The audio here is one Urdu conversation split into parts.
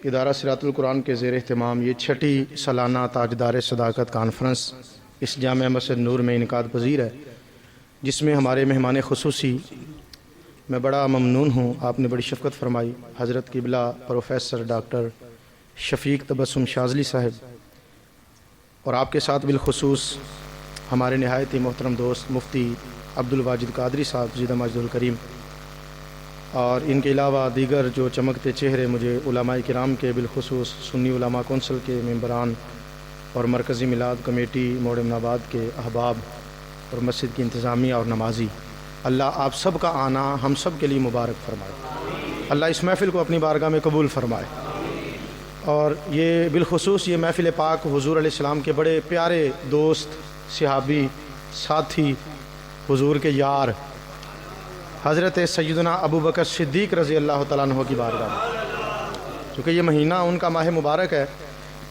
ادارہ صراط القرآن کے زیر اہتمام یہ چھٹی سالانہ تاجدار صداقت کانفرنس اس جامع مسجد نور میں انعقاد پذیر ہے، جس میں ہمارے مہمان خصوصی میں بڑا ممنون ہوں، آپ نے بڑی شفقت فرمائی، حضرت قبلہ پروفیسر ڈاکٹر شفیق تبسم شاذلی صاحب، اور آپ کے ساتھ بالخصوص ہمارے نہایت ہی محترم دوست مفتی عبدالواجد قادری صاحب زیدہ ماجد الکریم، اور ان کے علاوہ دیگر جو چمکتے چہرے مجھے علماء کرام کے بالخصوص سنی علماء کونسل کے ممبران اور مرکزی میلاد کمیٹی موڑ امن آباد کے احباب اور مسجد کی انتظامیہ اور نمازی، اللہ آپ سب کا آنا ہم سب کے لیے مبارک فرمائے، اللہ اس محفل کو اپنی بارگاہ میں قبول فرمائے، اور یہ بالخصوص یہ محفل پاک حضور علیہ السلام کے بڑے پیارے دوست، صحابی، ساتھی، حضور کے یار حضرت سیدنا ابو بکر صدیق رضی اللہ تعالیٰ عنہ کی بارگاہ میں، چونکہ یہ مہینہ ان کا ماہ مبارک ہے،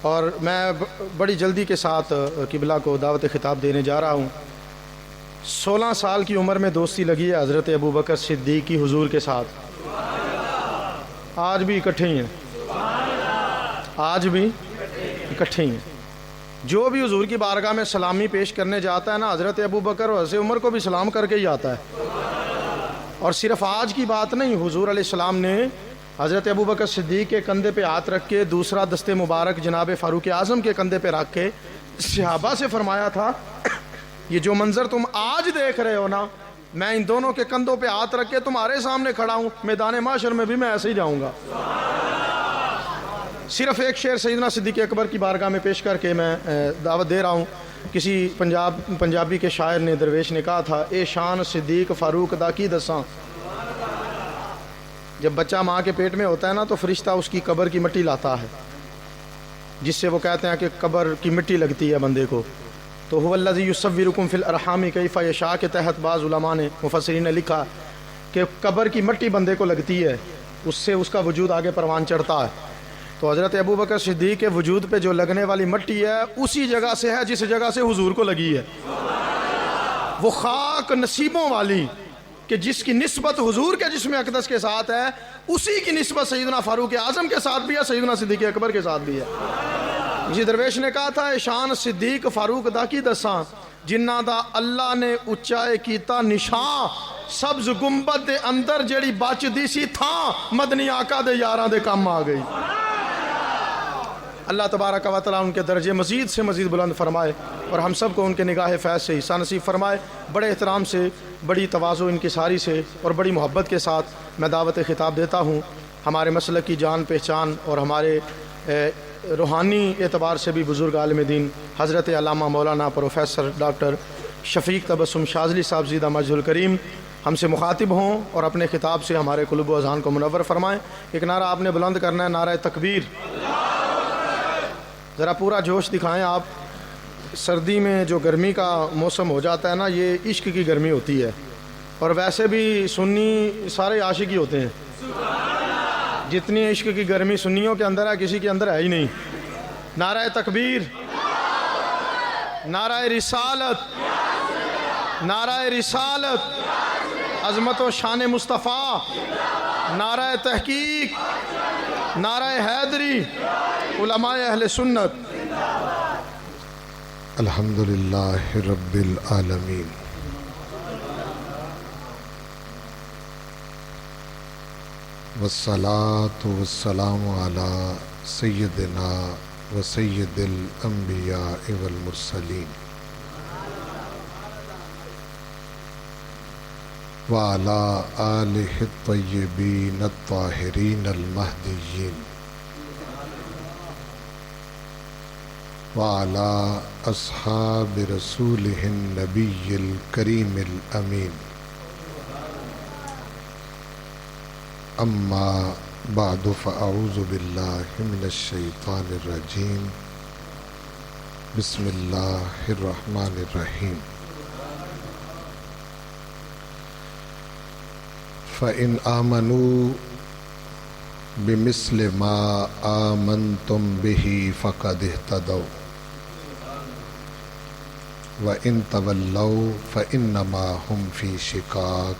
اور میں بڑی جلدی کے ساتھ قبلہ کو دعوت خطاب دینے جا رہا ہوں۔ 16 سال کی عمر میں دوستی لگی ہے حضرت ابو بکر صدیق کی حضور کے ساتھ، آج بھی اکٹھے ہی ہیں، آج بھی اکٹھے ہی ہیں۔ جو بھی حضور کی بارگاہ میں سلامی پیش کرنے جاتا ہے نا، حضرت ابو بکر اور حضرت عمر کو بھی سلام کر کے ہی آتا ہے، اور صرف آج کی بات نہیں، حضور علیہ السلام نے حضرت ابو بکر صدیق کے کندھے پہ ہاتھ رکھ کے دوسرا دست مبارک جناب فاروق اعظم کے کندھے پہ رکھ کے صحابہ سے فرمایا تھا، یہ جو منظر تم آج دیکھ رہے ہو نا، میں ان دونوں کے کندھوں پہ ہاتھ رکھ کے تمہارے سامنے کھڑا ہوں، میدان محشر میں بھی میں ایسے ہی جاؤں گا۔ صرف ایک شعر سیدنا صدیق اکبر کی بارگاہ میں پیش کر کے میں دعوت دے رہا ہوں۔ کسی پنجابی کے شاعر نے، درویش نے کہا تھا، اے شان صدیق فاروق دا کی دساں۔ جب بچہ ماں کے پیٹ میں ہوتا ہے نا، تو فرشتہ اس کی قبر کی مٹی لاتا ہے، جس سے وہ کہتے ہیں کہ قبر کی مٹی لگتی ہے بندے کو، تو هو الذی یصورکم فی الارحام کیف یشاء کے تحت بعض علماء نے، مفسرین نے لکھا کہ قبر کی مٹی بندے کو لگتی ہے، اس سے اس کا وجود آگے پروان چڑھتا ہے۔ تو حضرت ابو بکر صدیق کے وجود پہ جو لگنے والی مٹی ہے، اسی جگہ سے ہے جس جگہ سے حضور کو لگی ہے، وہ خاک نصیبوں والی کہ جس کی نسبت حضور کے جسم اقدس کے ساتھ ہے، اسی کی نسبت سیدنا فاروق اعظم کے ساتھ بھی ہے، سیدنا صدیق اکبر کے ساتھ بھی ہے۔ اسی درویش نے کہا تھا، شان صدیق فاروق دا کی دساں، جنہ دا اللہ نے اچائے کیتا نشان، سبز گنبد دے اندر جیڑی بچ دی سی تھاں، مدنی آقا دے یاراں دے کام آ گئی۔ اللہ تبارک و تعالیٰ ان کے درجے مزید سے مزید بلند فرمائے، اور ہم سب کو ان کے نگاہ فیض سے حصہ نصیب فرمائے۔ بڑے احترام سے، بڑی تواضع انکساری سے اور بڑی محبت کے ساتھ میں دعوت خطاب دیتا ہوں ہمارے مسلک کی جان پہچان اور ہمارے روحانی اعتبار سے بھی بزرگ عالم دین حضرت علامہ مولانا پروفیسر ڈاکٹر شفیق تبسم شاذلی صاحب زیدہ ماجد الکریم ہم سے مخاطب ہوں اور اپنے خطاب سے ہمارے قلوب و اذہان کو منور فرمائیں۔ ایک نعرہ آپ نے بلند کرنا ہے، نعرہ تکبیر۔ ذرا پورا جوش دکھائیں آپ۔ سردی میں جو گرمی کا موسم ہو جاتا ہے نا، یہ عشق کی گرمی ہوتی ہے، اور ویسے بھی سنی سارے عاشق ہی ہوتے ہیں، جتنی عشق کی گرمی سنیوں کے اندر ہے کسی کے اندر ہے ہی نہیں۔ نعرہ تکبیر، نعرہ رسالت، نعرہ رسالت، عظمت و شان مصطفیٰ، نعرہ تحقیق، نعرہ حیدری، علماء اہل سنت۔ الحمدللہ رب العالمین، والصلاة والسلام علی سیدنا و سید الانبیاء والمرسلین وعلی آلہ الطیبین الطاہرین المہدیین وعلی اصحاب رسولہ النبی الکریم الامین، اما بعد فاعوذ باللہ من الشیطان الرجیم، بسم اللہ الرحمن الرحیم۔ فَإِنْ آمَنُوا بِمِثْلِ مَا آمَنْتُمْ بِهِ فَقَدِ اهْتَدَوْا وَإِنْ تَوَلَّوْا فَإِنَّمَا هُمْ فِي شِقَاقٍ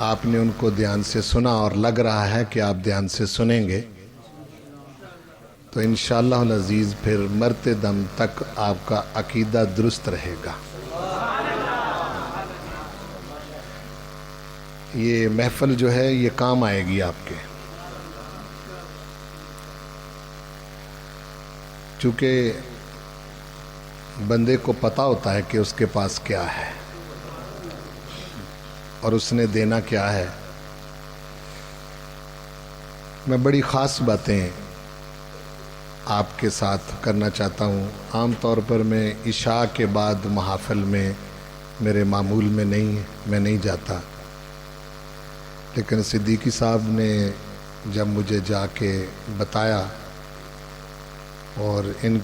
آپ نے ان کو دھیان سے سنا اور لگ رہا ہے کہ آپ دھیان سے سنیں گے تو انشاءاللہ العزیز پھر مرتے دم تک آپ کا عقیدہ درست رہے گا۔ یہ محفل جو ہے یہ کام آئے گی آپ کے، چونکہ بندے کو پتہ ہوتا ہے کہ اس کے پاس کیا ہے اور اس نے دینا کیا ہے۔ میں بڑی خاص باتیں آپ کے ساتھ کرنا چاہتا ہوں۔ عام طور پر میں عشاء کے بعد محافل میں میرے معمول میں میں نہیں جاتا، لیکن صدیقی صاحب نے جب مجھے جا کے بتایا اور ان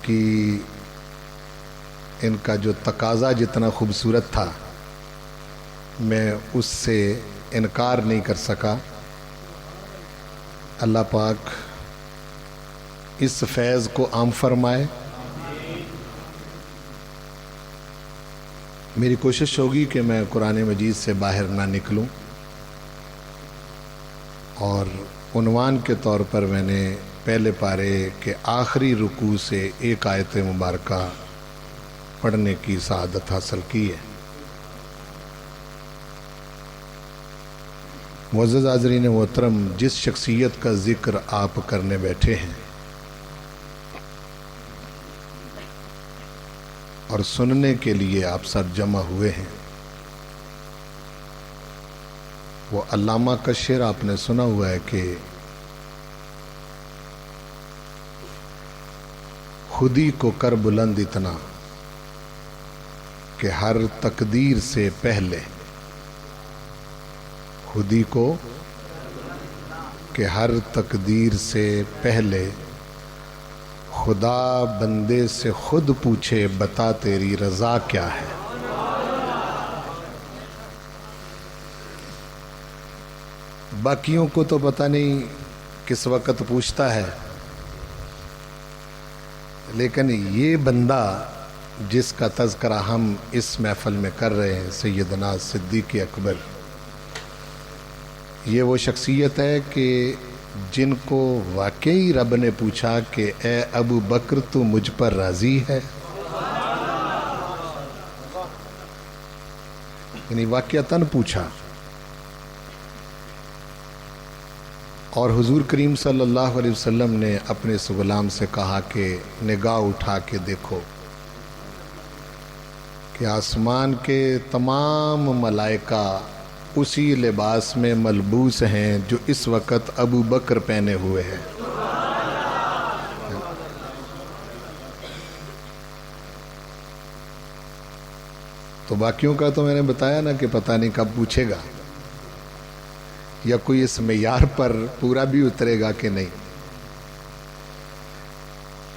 کا جو تقاضا جتنا خوبصورت تھا میں اس سے انکار نہیں کر سکا۔ اللہ پاک اس فیض کو عام فرمائے۔ میری کوشش ہوگی کہ میں قرآن مجید سے باہر نہ نکلوں، اور عنوان کے طور پر میں نے پہلے پارے کے آخری رکوع سے ایک آیت مبارکہ پڑھنے کی سعادت حاصل کی ہے۔ معزز حاضرین محترم، جس شخصیت کا ذکر آپ کرنے بیٹھے ہیں اور سننے کے لیے آپ سب جمع ہوئے ہیں، وہ علامہ کا شعر آپ نے سنا ہوا ہے کہ خودی کو کر بلند اتنا کہ ہر تقدیر سے پہلے، خودی کو کہ ہر تقدیر سے پہلے خدا بندے سے خود پوچھے بتا تیری رضا کیا ہے۔ باقیوں کو تو پتہ نہیں کس وقت پوچھتا ہے، لیکن یہ بندہ جس کا تذکرہ ہم اس محفل میں کر رہے ہیں، سیدنا صدیق اکبر، یہ وہ شخصیت ہے کہ جن کو واقعی رب نے پوچھا کہ اے ابو بکر تو مجھ پر راضی ہے، یعنی واقعتاً پوچھا، اور حضور کریم صلی اللہ علیہ وسلم نے اپنے اس غلام سے کہا کہ نگاہ اٹھا کے دیکھو کہ آسمان کے تمام ملائکہ اسی لباس میں ملبوس ہیں جو اس وقت ابو بکر پہنے ہوئے ہیں۔ تو باقیوں کا تو میں نے بتایا نا کہ پتہ نہیں کب پوچھے گا، یا کوئی اس معیار پر پورا بھی اترے گا کہ نہیں،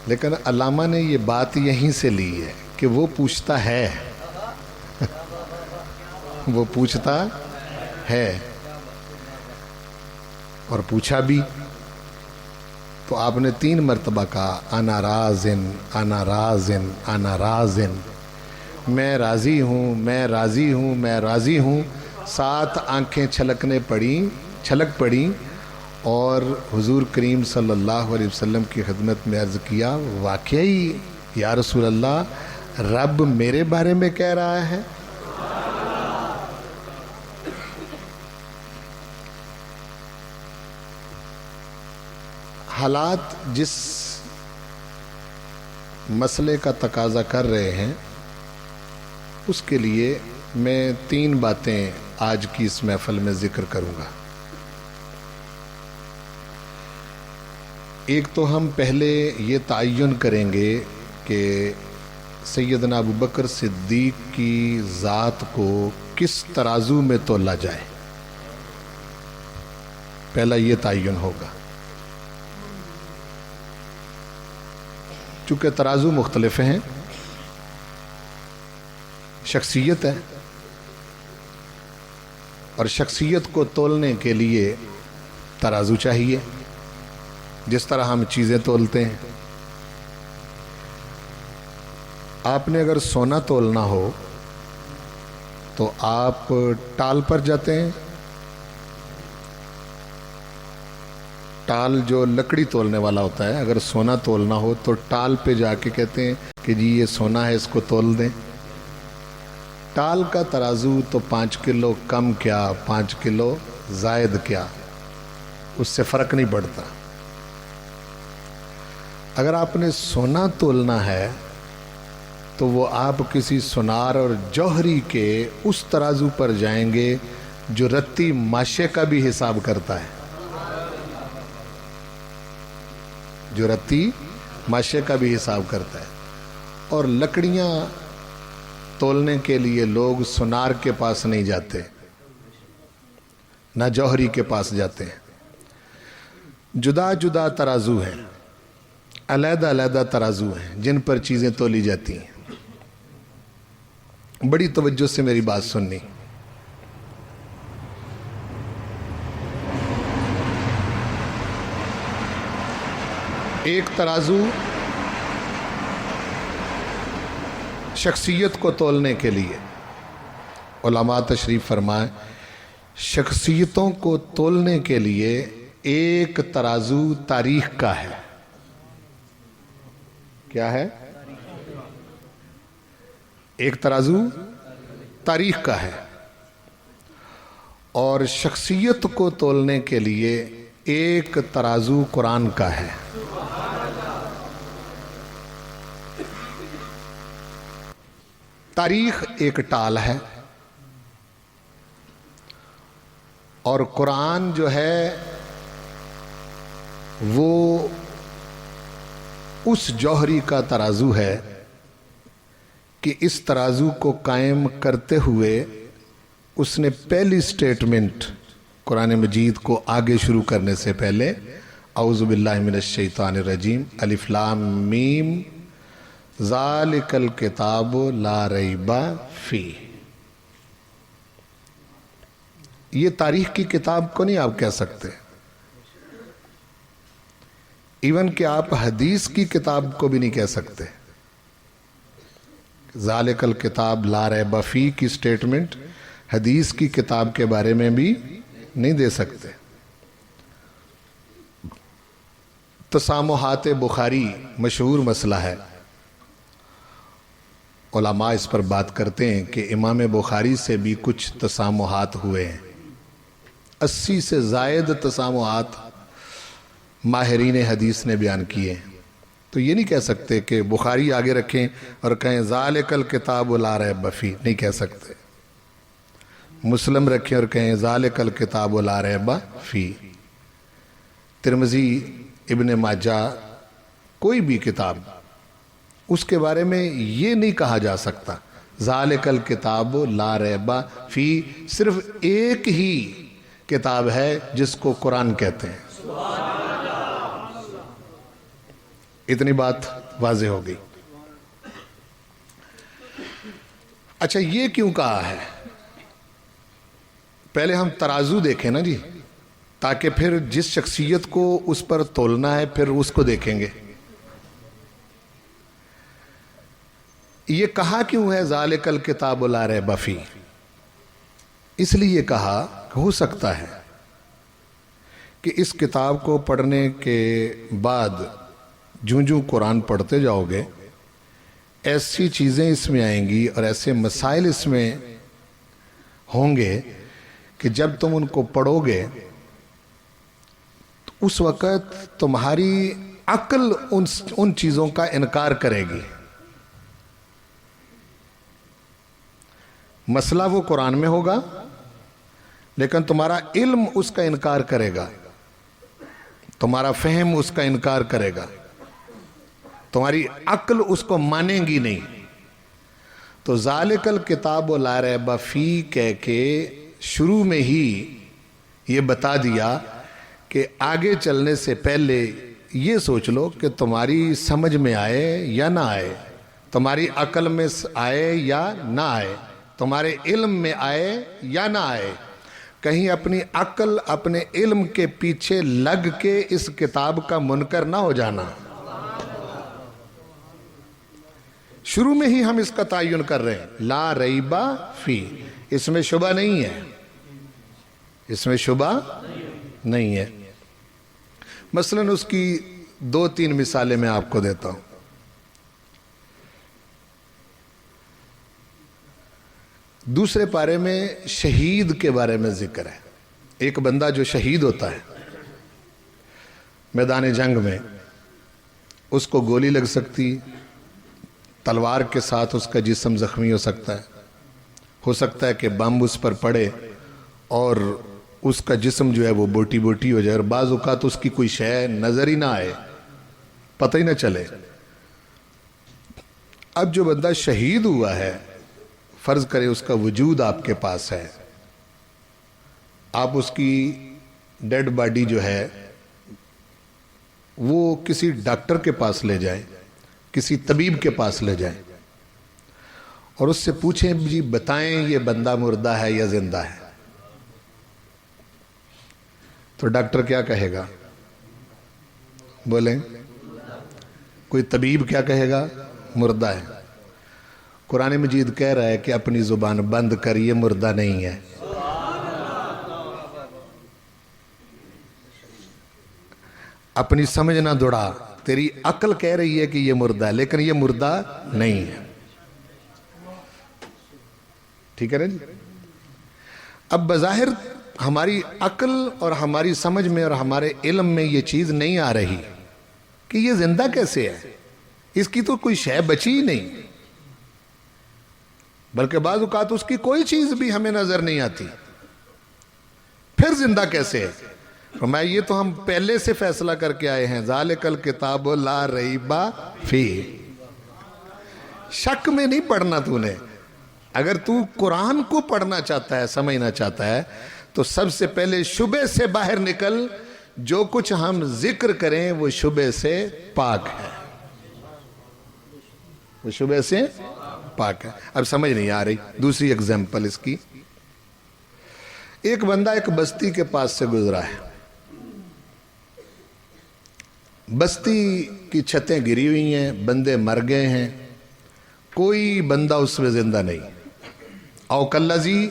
لیکن علامہ نے یہ بات یہیں سے لی ہے کہ وہ پوچھتا ہے وہ پوچھتا ہے، اور پوچھا بھی تو آپ نے 3 مرتبہ کہا انا رازن انا رازن انا رازن، میں راضی ہوں میں راضی ہوں میں راضی ہوں۔ 7 آنکھیں چھلک پڑیں اور حضور کریم صلی اللہ علیہ وسلم کی خدمت میں عرض کیا، واقعی یا رسول اللہ رب میرے بارے میں کہہ رہا ہے؟ حالات جس مسئلے کا تقاضا کر رہے ہیں اس کے لیے میں 3 باتیں آج کی اس محفل میں ذکر کروں گا۔ ایک تو ہم پہلے یہ تعین کریں گے کہ سیدنا ابو بکر صدیق کی ذات کو کس ترازو میں تولا جائے، پہلا یہ تعین ہوگا، چونکہ ترازو مختلف ہیں، شخصیت ہے، اور شخصیت کو تولنے کے لیے ترازو چاہیے، جس طرح ہم چیزیں تولتے ہیں۔ آپ نے اگر سونا تولنا ہو تو آپ ٹال پر جاتے ہیں ٹال جو لکڑی تولنے والا ہوتا ہے، اگر سونا تولنا ہو تو ٹال پہ جا کے کہتے ہیں کہ جی یہ سونا ہے، اس کو تول دیں۔ ٹال کا ترازو تو 5 کلو کم کیا 5 کلو زائد کیا، اس سے فرق نہیں پڑتا۔ اگر آپ نے سونا تولنا ہے تو وہ آپ کسی سونار اور جوہری کے اس ترازو پر جائیں گے جو رتی ماشے کا بھی حساب کرتا ہے، جو رتی ماشے کا بھی حساب کرتا ہے۔ اور لکڑیاں تولنے کے لیے لوگ سونار کے پاس نہیں جاتے، نہ جوہری کے پاس جاتے ہیں۔ جدا جدا ترازو ہیں، علیحدہ علیحدہ ترازو ہیں جن پر چیزیں تولی جاتی ہیں۔ بڑی توجہ سے میری بات سننی۔ ایک ترازو شخصیت کو تولنے کے لیے، علماء تشریف فرمائیں، شخصیتوں کو تولنے کے لیے ایک ترازو تاریخ کا ہے۔ کیا ہے؟ ایک ترازو تاریخ کا ہے، اور شخصیت کو تولنے کے لیے ایک ترازو قرآن کا ہے۔ تاریخ ایک ٹال ہے، اور قرآن جو ہے وہ اس جوہری کا ترازو ہے کہ اس ترازو کو قائم کرتے ہوئے اس نے پہلی سٹیٹمنٹ قرآن مجید کو آگے شروع کرنے سے پہلے اعوذ باللہ من الشیطان الرجیم الف لام میم ذالک الکتاب لا ریب فیہ۔ یہ تاریخ کی کتاب کو نہیں آپ کہہ سکتے، ایون کہ آپ حدیث کی کتاب کو بھی نہیں کہہ سکتے۔ ذالک الکتاب لا ریب فیہ کی سٹیٹمنٹ حدیث کی کتاب کے بارے میں بھی نہیں دے سکتے۔ تسامحات بخاری مشہور مسئلہ ہے، علماء اس پر بات کرتے ہیں کہ امام بخاری سے بھی کچھ تسامحات ہوئے ہیں، 80 سے زائد تسامحات ماہرین حدیث نے بیان کیے ہیں۔ تو یہ نہیں کہہ سکتے کہ بخاری آگے رکھیں اور کہیں ذالک الکتاب لا ریب فیہ، نہیں کہہ سکتے۔ مسلم رکھیں اور کہیں ذالک الکتاب لا ریب فیہ۔ ترمذی، ابن ماجہ، کوئی بھی کتاب، اس کے بارے میں یہ نہیں کہا جا سکتا ذالک الکتاب لا ریب فیہ۔ صرف ایک ہی کتاب ہے جس کو قرآن کہتے ہیں۔ اتنی بات واضح ہو گئی۔ اچھا، یہ کیوں کہا ہے؟ پہلے ہم ترازو دیکھیں نا جی، تاکہ پھر جس شخصیت کو اس پر تولنا ہے پھر اس کو دیکھیں گے۔ یہ کہا کیوں ہے ذالک الکتاب لا ریب فیہ؟ اس لیے کہا کہ ہو سکتا ہے کہ اس کتاب کو پڑھنے کے بعد جوں جوں قرآن پڑھتے جاؤ گے ایسی چیزیں اس میں آئیں گی اور ایسے مسائل اس میں ہوں گے کہ جب تم ان کو پڑھو گے تو اس وقت تمہاری عقل ان چیزوں کا انکار کرے گی۔ مسئلہ وہ قرآن میں ہوگا لیکن تمہارا علم اس کا انکار کرے گا، تمہارا فہم اس کا انکار کرے گا، تمہاری عقل اس کو مانیں گی نہیں۔ تو ذالک الکتاب لا ریب فیہ کہہ کے شروع میں ہی یہ بتا دیا کہ آگے چلنے سے پہلے یہ سوچ لو کہ تمہاری سمجھ میں آئے یا نہ آئے، تمہاری عقل میں آئے یا نہ آئے، تمہارے علم میں آئے یا نہ آئے، کہیں اپنی عقل اپنے علم کے پیچھے لگ کے اس کتاب کا منکر نہ ہو جانا۔ شروع میں ہی ہم اس کا تعین کر رہے ہیں لا ریب فیہ، اس میں شبہ نہیں ہے، اس میں شبہ نہیں ہے۔ مثلاً اس کی 2-3 مثالیں میں آپ کو دیتا ہوں. دوسرے پارے میں شہید کے بارے میں ذکر ہے. ایک بندہ جو شہید ہوتا ہے میدان جنگ میں، اس کو گولی لگ سکتی، تلوار کے ساتھ اس کا جسم زخمی ہو سکتا ہے کہ بم اس پر پڑے اور اس کا جسم جو ہے وہ بوٹی بوٹی ہو جائے، اور بعض اوقات اس کی کوئی شے نظر ہی نہ آئے، پتہ ہی نہ چلے. اب جو بندہ شہید ہوا ہے، فرض کرے اس کا وجود آپ کے پاس ہے، آپ اس کی ڈیڈ باڈی جو ہے وہ کسی ڈاکٹر کے پاس لے جائیں، کسی طبیب کے پاس لے جائیں اور اس سے پوچھیں جی بتائیں یہ بندہ مردہ ہے یا زندہ ہے، تو ڈاکٹر کیا کہے گا؟ بولیں. کوئی طبیب کیا کہے گا؟ مردہ ہے. قرآن مجید کہہ رہا ہے کہ اپنی زبان بند کر، یہ مردہ نہیں ہے. اپنی سمجھ نہ دوڑا، تیری عقل کہہ رہی ہے کہ یہ مردہ ہے لیکن یہ مردہ نہیں ہے. ٹھیک ہے نا جی؟ اب بظاہر ہماری عقل اور ہماری سمجھ میں اور ہمارے علم میں یہ چیز نہیں آ رہی کہ یہ زندہ کیسے ہے، اس کی تو کوئی شے بچی ہی نہیں، بلکہ بعض اوقات اس کی کوئی چیز بھی ہمیں نظر نہیں آتی، پھر زندہ کیسے ہے؟ فرمایا یہ تو ہم پہلے سے فیصلہ کر کے آئے ہیں، ذالک الکتاب لا ریب فیہ. شک میں نہیں پڑھنا تو نے. اگر تو قرآن کو پڑھنا چاہتا ہے، سمجھنا چاہتا ہے، تو سب سے پہلے شبہ سے باہر نکل. جو کچھ ہم ذکر کریں وہ شبہ سے پاک ہے، وہ شبہ سے پاک ہے. اب سمجھ نہیں آ رہی. دوسری اگزامپل اس کی، ایک بندہ ایک بستی کے پاس سے گزرا ہے، بستی کی چھتیں گری ہوئی ہیں، بندے مر گئے ہیں، کوئی بندہ اس میں زندہ نہیں. او کالذی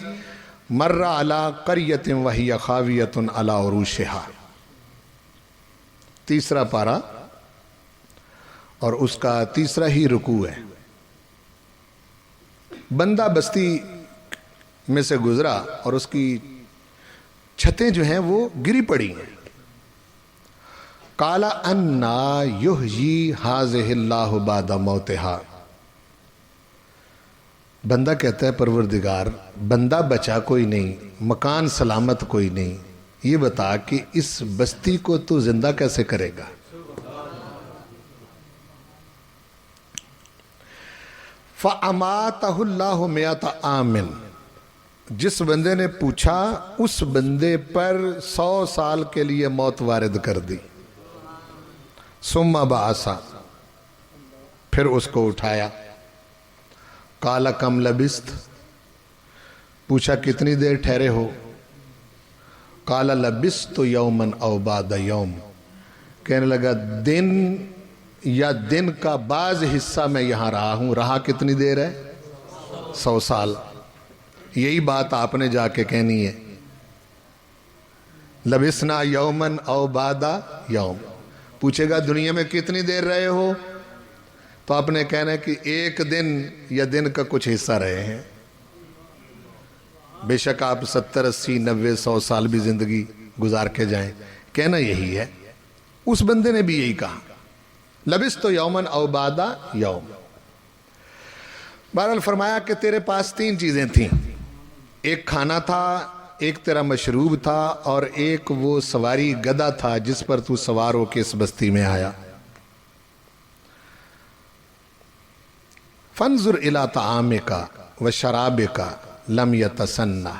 مر علی قریۃ وہی خاویۃ علی عروشہا. تیسرا پارہ اور اس کا تیسرا ہی رکوع ہے. بندہ بستی میں سے گزرا اور اس کی چھتیں جو ہیں وہ گری پڑی ہیں. قال انا یحیی ھذہ اللہ بعد موتہا. بندہ کہتا ہے پروردگار بندہ بچا کوئی نہیں، مکان سلامت کوئی نہیں، یہ بتا کہ اس بستی کو تو زندہ کیسے کرے گا؟ فَأَمَاتَهُ اللَّهُ مِئَةَ عَامٍ. جس بندے نے پوچھا اس بندے پر 100 سال کے لیے موت وارد کر دی. ثُمَّ بَعَثَ. پھر اس کو اٹھایا. قَالَ كَمْ لَبِثْتَ. پوچھا کتنی دیر ٹھہرے ہو؟ قَالَ لَبِثْتُ يَوْمًا أَوْ بَعْدَ يَوْمٍ. کہنے لگا دن یا دن کا بعض حصہ میں یہاں رہا ہوں. رہا کتنی دیر ہے؟ 100 سال. یہی بات آپ نے جا کے کہنی ہے. لبثنا یومن او بعد یوم. پوچھے گا دنیا میں کتنی دیر رہے ہو، تو آپ نے کہنا ہے کہ ایک دن یا دن کا کچھ حصہ رہے ہیں. بے شک آپ 70 80 90 100 سال بھی زندگی گزار کے جائیں، کہنا یہی ہے. اس بندے نے بھی یہی کہا لبثت یومن او بعد یوم. بہرحال فرمایا کہ تیرے پاس 3 چیزیں تھیں، ایک کھانا تھا، ایک تیرا مشروب تھا، اور ایک وہ سواری گدھا تھا جس پر تو سوار ہو کے اس بستی میں آیا. فانظر الی طعامک و شرابک لم یتسنہ.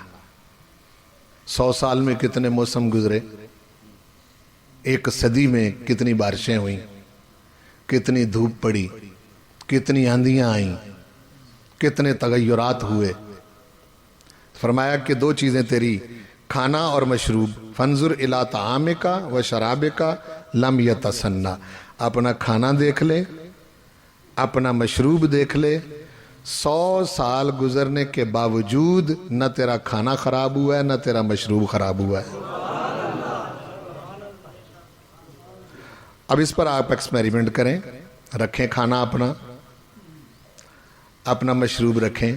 100 سال میں کتنے موسم گزرے، ایک صدی میں کتنی بارشیں ہوئیں، کتنی دھوپ پڑی، کتنی آندھیاں آئیں، کتنے تغیرات ہوئے. فرمایا کہ 2 چیزیں تیری، کھانا اور مشروب. فانظر الی طعامک و شرابک لم یتسنہ. اپنا کھانا دیکھ لے، اپنا مشروب دیکھ لے. 100 سال گزرنے کے باوجود نہ تیرا کھانا خراب ہوا ہے نہ تیرا مشروب خراب ہوا ہے. اب اس پر آپ ایکسپیریمنٹ کریں, رکھیں کھانا اپنا مشروب رکھیں,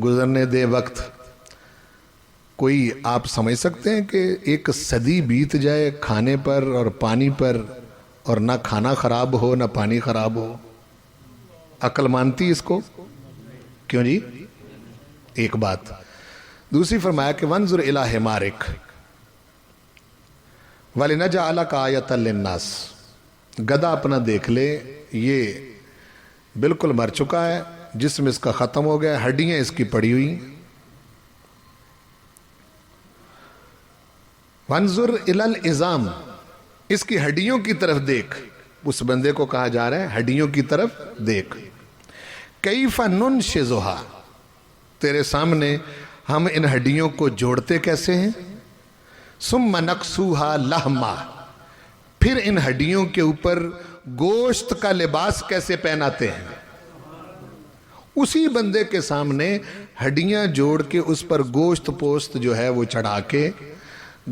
گزرنے دے وقت. کوئی آپ سمجھ سکتے ہیں کہ ایک صدی بیت جائے کھانے پر اور پانی پر اور نہ کھانا خراب ہو نہ پانی خراب ہو؟ عقل مانتی اس کو؟ کیوں جی؟ ایک بات. دوسری فرمایا کہ وانظر الی حمارک وَلِنَجْعَلَكَ آیَةً لِلنَّاسِ. گدھا اپنا دیکھ لے, یہ بالکل مر چکا ہے, جسم اس کا ختم ہو گیا, ہڈیاں اس کی پڑی ہوئی. وانظر الی العظام, اس کی ہڈیوں کی طرف دیکھ. اس بندے کو کہا جا رہا ہے ہڈیوں کی طرف دیکھ. کیف ننشزھا, تیرے سامنے ہم ان ہڈیوں کو جوڑتے کیسے ہیں. ثم نکسوھا لحما, پھر ان ہڈیوں کے اوپر گوشت کا لباس کیسے پہناتے ہیں. اسی بندے کے سامنے ہڈیاں جوڑ کے اس پر گوشت پوست جو ہے وہ چڑھا کے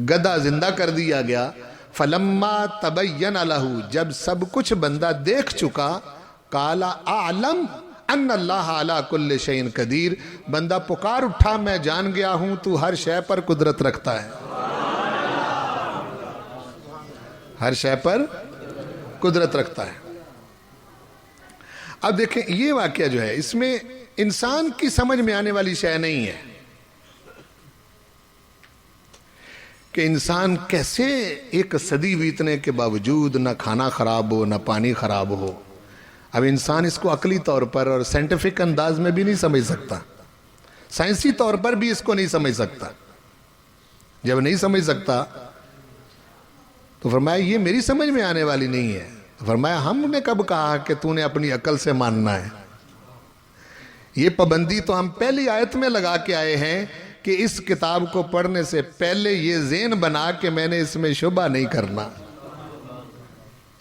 گدھا زندہ کر دیا گیا. فلما تبین لہ, جب سب کچھ بندہ دیکھ چکا, قال اعلم ان اللہ علی کل شیء قدیر, بندہ پکار اٹھا میں جان گیا ہوں تو ہر شے پر قدرت رکھتا ہے, ہر شے پر قدرت رکھتا ہے. اب دیکھیں یہ واقعہ جو ہے اس میں انسان کی سمجھ میں آنے والی شے نہیں ہے کہ انسان کیسے ایک صدی بیتنے کے باوجود نہ کھانا خراب ہو نہ پانی خراب ہو. اب انسان اس کو عقلی طور پر اور سائنٹیفک انداز میں بھی نہیں سمجھ سکتا, سائنسی طور پر بھی اس کو نہیں سمجھ سکتا. جب نہیں سمجھ سکتا تو فرمایا یہ میری سمجھ میں آنے والی نہیں ہے. فرمایا ہم نے کب کہا کہ تو نے اپنی عقل سے ماننا ہے. یہ پابندی تو ہم پہلی آیت میں لگا کے آئے ہیں کہ اس کتاب کو پڑھنے سے پہلے یہ ذہن بنا کہ میں نے اس میں شبہ نہیں کرنا,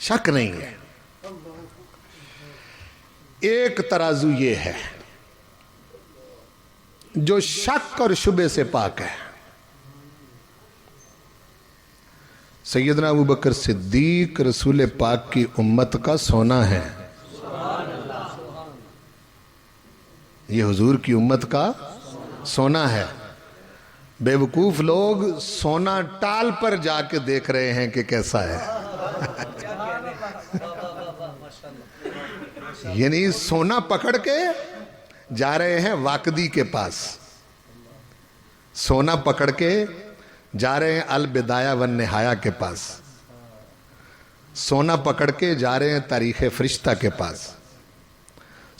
شک نہیں ہے. ایک ترازو یہ ہے جو شک اور شبے سے پاک ہے. سیدنا ابوبکر صدیق رسول پاک کی امت کا سونا ہے, یہ حضور کی امت کا سونا ہے. بے وقوف لوگ سونا ٹال پر جا کے دیکھ رہے ہیں کہ کیسا ہے. یعنی سونا پکڑ کے جا رہے ہیں واقدی کے پاس, سونا پکڑ کے جا رہے ہیں البدایہ والنہایہ کے پاس, سونا پکڑ کے جا رہے ہیں تاریخ فرشتہ کے پاس,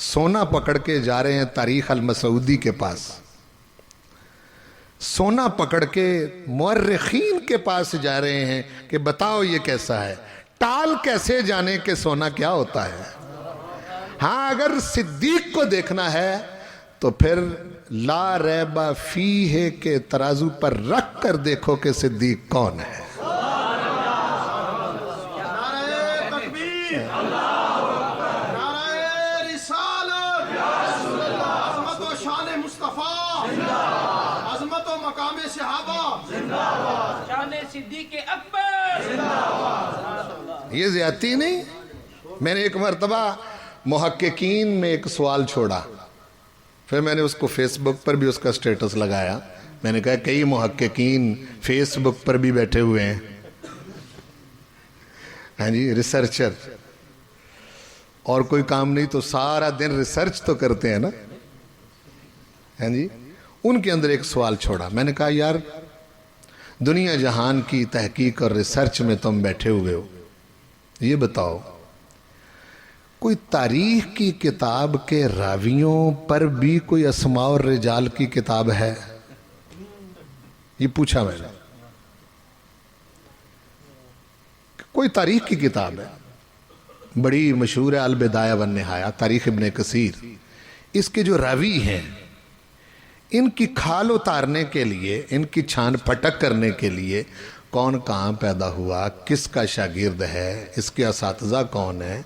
سونا پکڑ کے جا رہے ہیں تاریخ المسعودی کے پاس, سونا پکڑ کے مورخین کے پاس جا رہے ہیں کہ بتاؤ یہ کیسا ہے. ٹال کیسے جانے کہ سونا کیا ہوتا ہے. ہاں اگر صدیق کو دیکھنا ہے تو پھر لا ریب فیہ کے ترازو پر رکھ کر دیکھو کہ صدیق کون ہے. یہ زیادتی نہیں. میں نے ایک مرتبہ محققین میں ایک سوال چھوڑا, پھر میں نے اس کو فیس بک پر بھی اس کا سٹیٹس لگایا. میں نے کہا کئی محققین فیس بک پر بھی بیٹھے ہوئے ہیں, ہاں جی, ریسرچر, اور کوئی کام نہیں تو سارا دن ریسرچ تو کرتے ہیں نا, ہاں جی. ان کے اندر ایک سوال چھوڑا. میں نے کہا یار دنیا جہان کی تحقیق اور ریسرچ میں تم بیٹھے ہوئے ہو, یہ بتاؤ کوئی تاریخ کی کتاب کے راویوں پر بھی کوئی اسماء اور رجال کی کتاب ہے؟ یہ پوچھا میں نے. کوئی تاریخ کی کتاب ہے بڑی مشہور ہے, البدایہ والنہایہ, تاریخ ابن کثیر. اس کے جو راوی ہیں ان کی کھال اتارنے کے لیے, ان کی چھان پھٹک کرنے کے لیے, کون کہاں پیدا ہوا, کس کا شاگرد ہے, اس کے اساتذہ کون ہیں,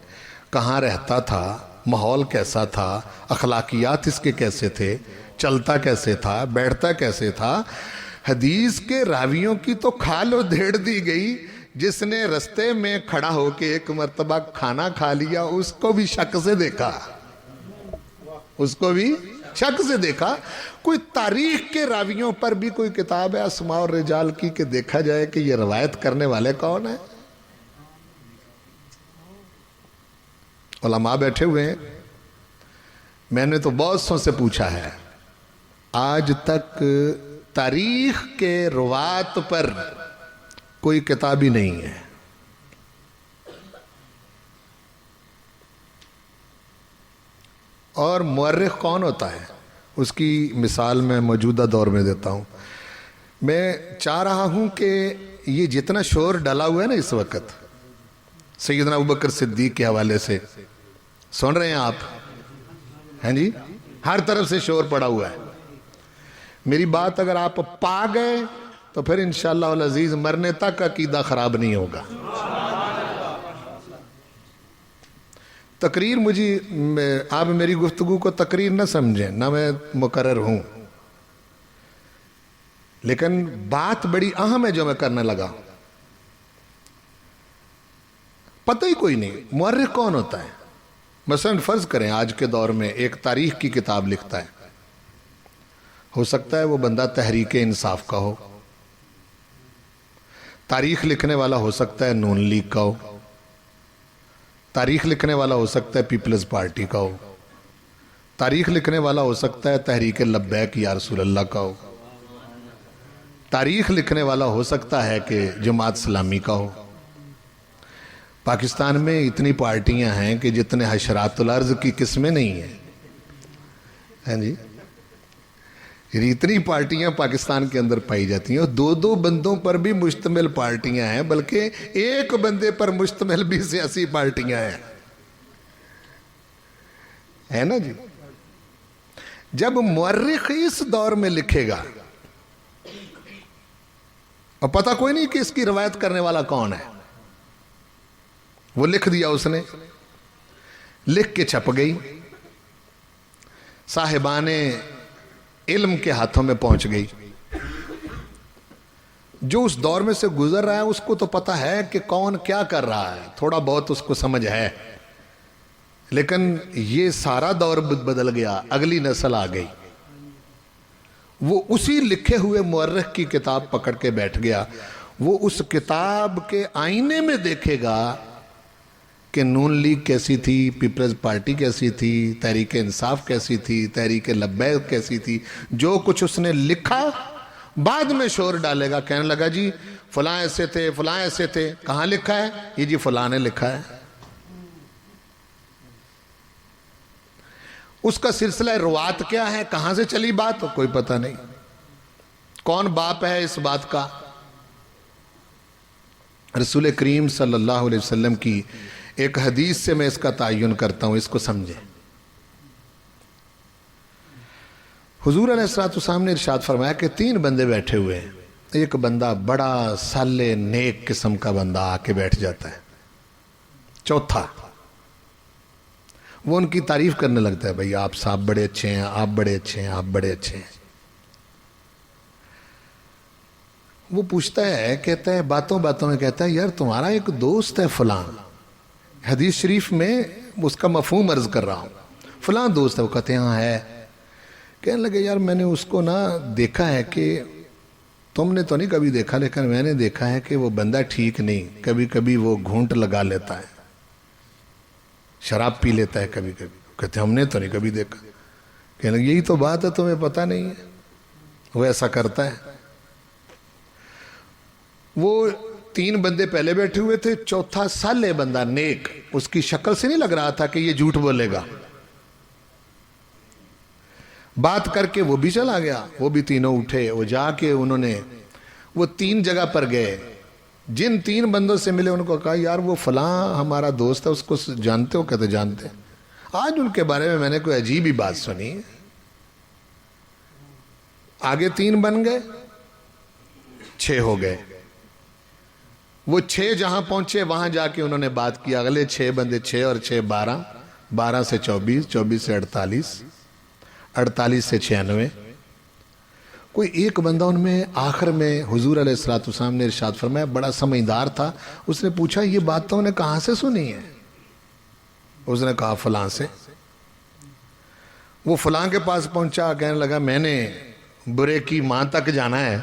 کہاں رہتا تھا, ماحول کیسا تھا, اخلاقیات اس کے کیسے تھے, چلتا کیسے تھا, بیٹھتا کیسے تھا. حدیث کے راویوں کی تو کھال ادھیڑ دی گئی جس نے رستے میں کھڑا ہو کے ایک مرتبہ کھانا کھا لیا اس کو بھی شک سے دیکھا، اس کو بھی شک سے دیکھا۔ کوئی تاریخ کے راویوں پر بھی کوئی کتاب ہے اسماء الرجال کی کہ دیکھا جائے کہ یہ روایت کرنے والے کون ہیں؟ علماء بیٹھے ہوئے ہیں، میں نے تو بہت سو سے پوچھا ہے، آج تک تاریخ کے روات پر کوئی کتاب ہی نہیں ہے۔ اور مورخ کون ہوتا ہے اس کی مثال میں موجودہ دور میں دیتا ہوں۔ میں چاہ رہا ہوں کہ یہ جتنا شور ڈلا ہوا ہے نا اس وقت سیدنا ابوبکر صدیق کے حوالے سے، سن رہے ہیں آپ؟ ہیں جی، ہر طرف سے شور پڑا ہوا ہے۔ میری بات اگر آپ پا گئے تو پھر انشاءاللہ العزیز مرنے تک عقیدہ خراب نہیں ہوگا۔ تقریر آپ میری گفتگو کو تقریر نہ سمجھیں، نہ میں مقرر ہوں، لیکن بات بڑی اہم ہے جو میں کرنے لگا۔ پتہ ہی کوئی نہیں مورخ کون ہوتا ہے۔ مثلا فرض کریں آج کے دور میں ایک تاریخ کی کتاب لکھتا ہے، ہو سکتا ہے وہ بندہ تحریک انصاف کا ہو، تاریخ لکھنے والا ہو سکتا ہے نون لیگ کا ہو، تاریخ لکھنے والا ہو سکتا ہے پیپلز پارٹی کا ہو، تاریخ لکھنے والا ہو سکتا ہے تحریک لبیک یا رسول اللہ کا ہو، تاریخ لکھنے والا ہو سکتا ہے کہ جماعت اسلامی کا ہو۔ پاکستان میں اتنی پارٹیاں ہیں کہ جتنے حشرات الارض کی قسمیں نہیں ہیں جی، یعنی اتنی پارٹیاں پاکستان کے اندر پائی جاتی ہیں، اور دو دو بندوں پر بھی مشتمل پارٹیاں ہیں، بلکہ ایک بندے پر مشتمل بھی سیاسی پارٹیاں ہیں، ہے نا جی۔ جب مورخ اس دور میں لکھے گا اور پتہ کوئی نہیں کہ اس کی روایت کرنے والا کون ہے، وہ لکھ دیا اس نے، لکھ کے چھپ گئی، صاحبان علم کے ہاتھوں میں پہنچ گئی۔ جو اس دور میں سے گزر رہا ہے اس کو تو پتہ ہے کہ کون کیا کر رہا ہے، تھوڑا بہت اس کو سمجھ ہے، لیکن یہ سارا دور بدل گیا، اگلی نسل آ گئی، وہ اسی لکھے ہوئے مورخ کی کتاب پکڑ کے بیٹھ گیا۔ وہ اس کتاب کے آئینے میں دیکھے گا کہ نون لیگ کیسی تھی، پیپلز پارٹی کیسی تھی، تحریک انصاف کیسی تھی، تحریک لبیک کیسی تھی۔ جو کچھ اس نے لکھا بعد میں شور ڈالے گا، کہنے لگا جی فلاں ایسے تھے، فلاں ایسے تھے، کہاں لکھا ہے؟ یہ جی فلاں نے لکھا ہے۔ اس کا سلسلہ روات کیا ہے، کہاں سے چلی بات، کوئی پتہ نہیں، کون باپ ہے اس بات کا۔ رسول کریم صلی اللہ علیہ وسلم کی ایک حدیث سے میں اس کا تعین کرتا ہوں، اس کو سمجھیں۔ حضور علیہ السلام نے ارشاد فرمایا کہ 3 بندے بیٹھے ہوئے ہیں، ایک بندہ بڑا صالح نیک قسم کا بندہ آ کے بیٹھ جاتا ہے، چوتھا وہ ان کی تعریف کرنے لگتا ہے، بھئی آپ صاحب بڑے اچھے ہیں، آپ بڑے اچھے ہیں، آپ بڑے اچھے ہیں۔ وہ پوچھتا ہے، کہتا ہے باتوں باتوں میں کہتا ہے یار تمہارا ایک دوست ہے فلاں، حدیث شریف میں اس کا مفہوم عرض کر رہا ہوں، فلاں دوست ہے۔ وہ کہتے ہیں ہاں ہے۔ کہنے لگے یار میں نے اس کو نا دیکھا ہے کہ تم نے تو نہیں کبھی دیکھا، لیکن میں نے دیکھا ہے کہ وہ بندہ ٹھیک نہیں، کبھی کبھی وہ گھونٹ لگا لیتا ہے، شراب پی لیتا ہے کبھی کبھی۔ کہتے ہیں ہم نے تو نہیں کبھی دیکھا۔ کہنے لگے یہی تو بات ہے، تمہیں پتہ نہیں ہے، وہ ایسا کرتا ہے۔ وہ 3 بندے پہلے بیٹھے ہوئے تھے، چوتھا صالح بندہ نیک، اس کی شکل سے نہیں لگ رہا تھا کہ یہ جھوٹ بولے گا۔ بات کر کے وہ بھی چلا گیا، وہ بھی تینوں اٹھے، وہ جا کے انہوں نے وہ 3 جگہ پر گئے، جن 3 بندوں سے ملے ان کو کہا یار وہ فلاں ہمارا دوست ہے، اس کو جانتے ہو؟ کہتے جانتے ہیں۔ آج ان کے بارے میں نے کوئی عجیب ہی بات سنی۔ آگے 3 بن گئے، 6 ہو گئے۔ وہ 6 جہاں پہنچے وہاں جا کے انہوں نے بات کی، اگلے 6 بندے، 6 اور 6 12، 12 سے 24، 24 سے 48، 48 سے 96۔ کوئی ایک بندہ ان میں آخر میں حضور علیہ الصلوۃ والسلام نے ارشاد فرمایا، بڑا سمجھدار تھا، اس نے پوچھا یہ بات تو نے کہاں سے سنی ہے؟ اس نے کہا فلاں سے۔ وہ فلاں کے پاس پہنچا، کہنے لگا میں نے برے کی ماں تک جانا ہے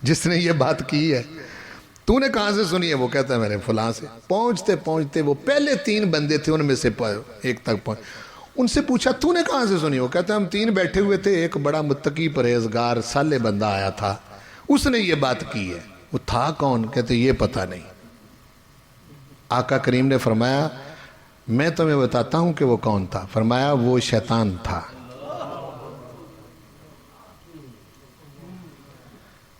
جس نے یہ بات کی ہے، تو نے کہاں سے سنی ہے؟ وہ کہتا ہے میں نے فلاں سے۔ پہنچتے پہنچتے وہ پہلے 3 بندے تھے ان میں سے ایک تک پہنچ، ان سے پوچھا تو نے کہاں سے سنی؟ وہ کہتا ہے ہم 3 بیٹھے ہوئے تھے، ایک بڑا متقی پرہیزگار صالح بندہ آیا تھا، اس نے یہ بات کی ہے۔ وہ تھا کون؟ کہتے یہ پتہ نہیں۔ آقا کریم نے فرمایا میں تمہیں بتاتا ہوں کہ وہ کون تھا۔ فرمایا وہ شیطان تھا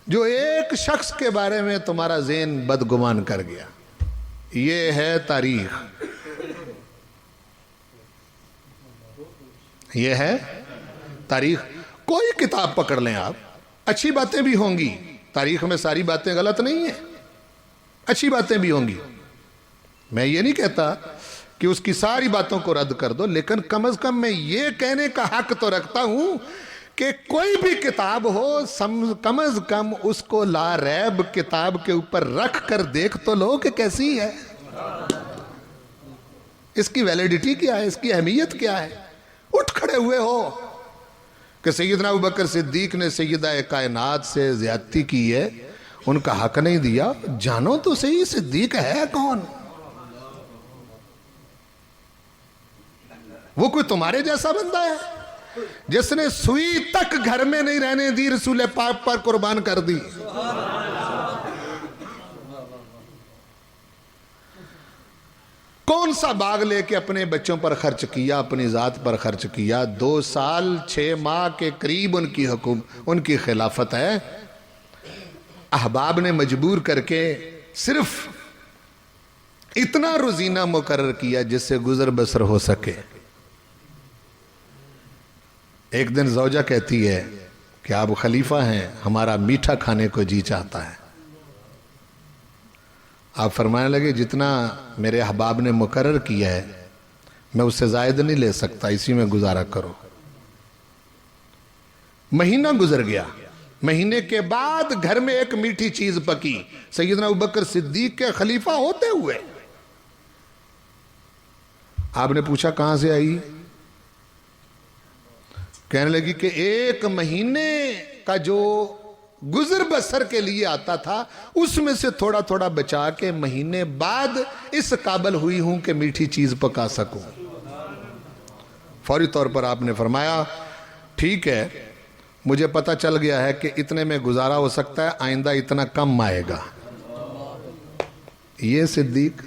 جو ایک شخص کے بارے میں تمہارا ذہن بدگمان کر گیا۔ یہ ہے تاریخ، یہ ہے تاریخ۔ کوئی کتاب پکڑ لیں آپ، اچھی باتیں بھی ہوں گی، تاریخ میں ساری باتیں غلط نہیں ہیں، اچھی باتیں بھی ہوں گی۔ میں یہ نہیں کہتا کہ اس کی ساری باتوں کو رد کر دو، لیکن کم از کم میں یہ کہنے کا حق تو رکھتا ہوں کہ کوئی بھی کتاب ہو کم از کم اس کو لا ریب کتاب کے اوپر رکھ کر دیکھ تو لو کہ کیسی ہے، اس کی ویلیڈیٹی کیا ہے، اس کی اہمیت کیا ہے۔ اٹھ کھڑے ہوئے ہو کہ سیدنا ابوبکر صدیق نے سیدہ کائنات سے زیادتی کی ہے، ان کا حق نہیں دیا، جانو تو صحیح صدیق ہے کون؟ وہ کوئی تمہارے جیسا بندہ ہے جس نے سوئی تک گھر میں نہیں رہنے دی، رسول پاک پر قربان کر دی۔ کون سا باغ لے کے اپنے بچوں پر خرچ کیا، اپنی ذات پر خرچ کیا؟ 2 سال 6 ماہ کے قریب ان کی خلافت ہے۔ احباب نے مجبور کر کے صرف اتنا روزینہ مقرر کیا جس سے گزر بسر ہو سکے۔ ایک دن زوجہ کہتی ہے کہ آپ خلیفہ ہیں، ہمارا میٹھا کھانے کو جی چاہتا ہے۔ آپ فرمانے لگے جتنا میرے احباب نے مقرر کیا ہے میں اس سے زائد نہیں لے سکتا، اسی میں گزارا کرو۔ مہینہ گزر گیا، مہینے کے بعد گھر میں ایک میٹھی چیز پکی، سیدنا ابوبکر صدیق کے خلیفہ ہوتے ہوئے۔ آپ نے پوچھا کہاں سے آئی؟ کہنے لگی کہ 1 مہینے کا جو گزر بسر کے لیے آتا تھا اس میں سے تھوڑا تھوڑا بچا کے مہینے بعد اس قابل ہوئی ہوں کہ میٹھی چیز پکا سکوں۔ فوری طور پر آپ نے فرمایا ٹھیک ہے، مجھے پتہ چل گیا ہے کہ اتنے میں گزارا ہو سکتا ہے، آئندہ اتنا کم آئے گا۔ یہ صدیق،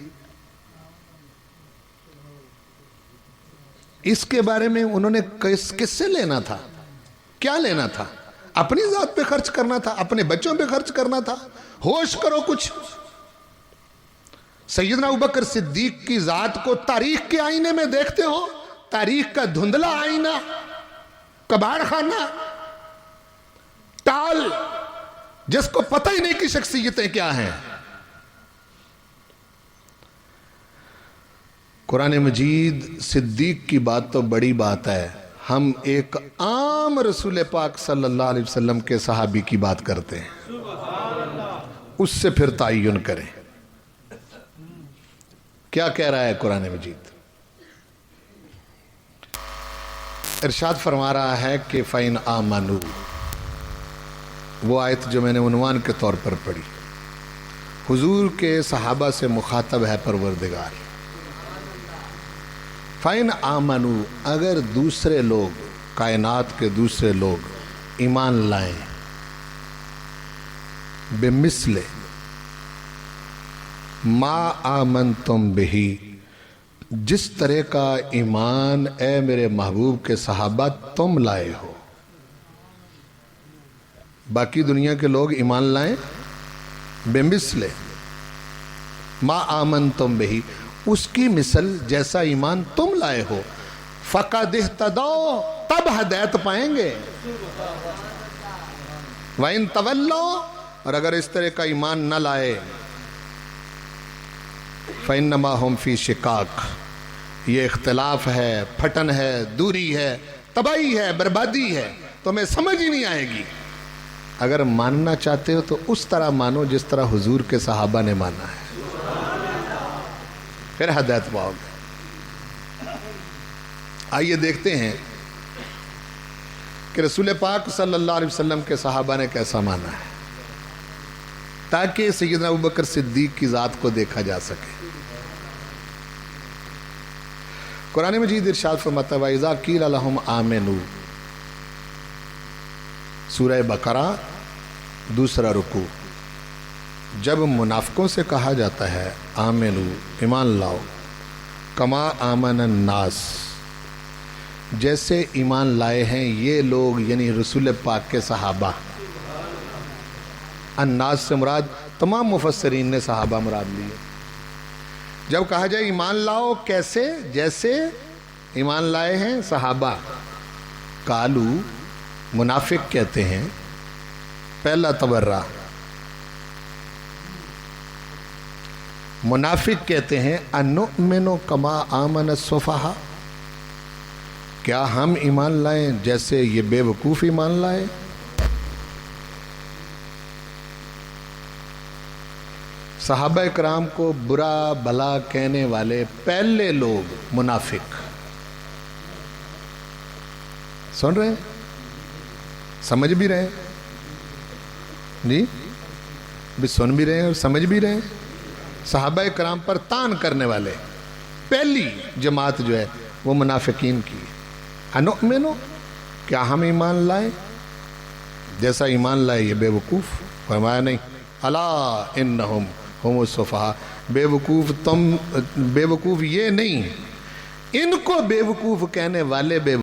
اس کے بارے میں انہوں نے کس سے لینا تھا؟ کیا لینا تھا؟ اپنی ذات پہ خرچ کرنا تھا، اپنے بچوں پہ خرچ کرنا تھا۔ ہوش کرو کچھ۔ سیدنا ابوبکر صدیق کی ذات کو تاریخ کے آئینے میں دیکھتے ہو، تاریخ کا دھندلا آئینہ، کباڑ خانہ، ٹال، جس کو پتہ ہی نہیں کہ شخصیتیں کیا ہیں۔ قرآن مجید صدیق کی بات تو بڑی بات ہے، ہم ایک عام رسول پاک صلی اللہ علیہ وسلم کے صحابی کی بات کرتے ہیں، اس سے پھر تعین کریں کیا کہہ رہا ہے قرآن مجید۔ ارشاد فرما رہا ہے کہ فَإِنْ آمَنُوا، وہ آیت جو میں نے عنوان کے طور پر پڑھی، حضور کے صحابہ سے مخاطب ہے پروردگار۔ فَإِنْ آمَنُوا، اگر دوسرے لوگ، کائنات کے دوسرے لوگ ایمان لائیں، بِمِثْلِ مَا آمَنْتُمْ بِهِ، جس طرح کا ایمان اے میرے محبوب کے صحابہ تم لائے ہو۔ باقی دنیا کے لوگ ایمان لائیں، بِمِثْلِ مَا آمَنْتُمْ بِهِ، اس کی مثل جیسا ایمان تم لائے ہو، فَقَدْ اهْتَدَوْا، تب ہدایت پائیں گے۔ وَإِن تَوَلَّوْا، اور اگر اس طرح کا ایمان نہ لائے، فَإِنَّمَا هُمْ فِي شِقَاقٍ، یہ اختلاف ہے، پھٹن ہے، دوری ہے، تباہی ہے، بربادی ہے، تمہیں سمجھ ہی نہیں آئے گی۔ اگر ماننا چاہتے ہو تو اس طرح مانو جس طرح حضور کے صحابہ نے مانا ہے، پھر ہدایت پاؤ گے۔ آئیے دیکھتے ہیں کہ رسول پاک صلی اللہ علیہ وسلم کے صحابہ نے کیسا مانا ہے، تاکہ سیدنا ابوبکر صدیق کی ذات کو دیکھا جا سکے۔ قرآن مجید ارشاد فرماتا ہے وَإِذَا قِيلَ لَهُمْ آمِنُوا، سورہ بقرہ دوسرا رکوع۔ جب منافقوں سے کہا جاتا ہے آمنوا، ایمان لاؤ، کما آمن الناس، جیسے ایمان لائے ہیں یہ لوگ، یعنی رسول پاک کے صحابہ۔ الناس سے مراد تمام مفسرین نے صحابہ مراد لیے۔ جب کہا جائے ایمان لاؤ، کیسے؟ جیسے ایمان لائے ہیں صحابہ۔ قالو، منافق کہتے ہیں، پہلا تبرہ، منافق کہتے ہیں انؤمن کما آمن السفہاء، کیا ہم ایمان لائیں جیسے یہ بے وقوف ایمان لائے؟ صحابہ اکرام کو برا بھلا کہنے والے پہلے لوگ منافق۔ سن رہے ہیں؟ سمجھ بھی رہے ہیں؟ جی بھی سن بھی رہے ہیں اور سمجھ بھی رہے ہیں۔ صحابہ اکرام پر طعن کرنے والے پہلی جماعت جو ہے وہ منافقین کی۔ انؤمنو، کیا ہم ایمان لائیں جیسا ایمان لائے یہ بے وقوف؟ فرمایا نہیں، الا انہم ہم السفہاء، بے وقوف یہ نہیں، ان کو بے وقوف کہنے والے بے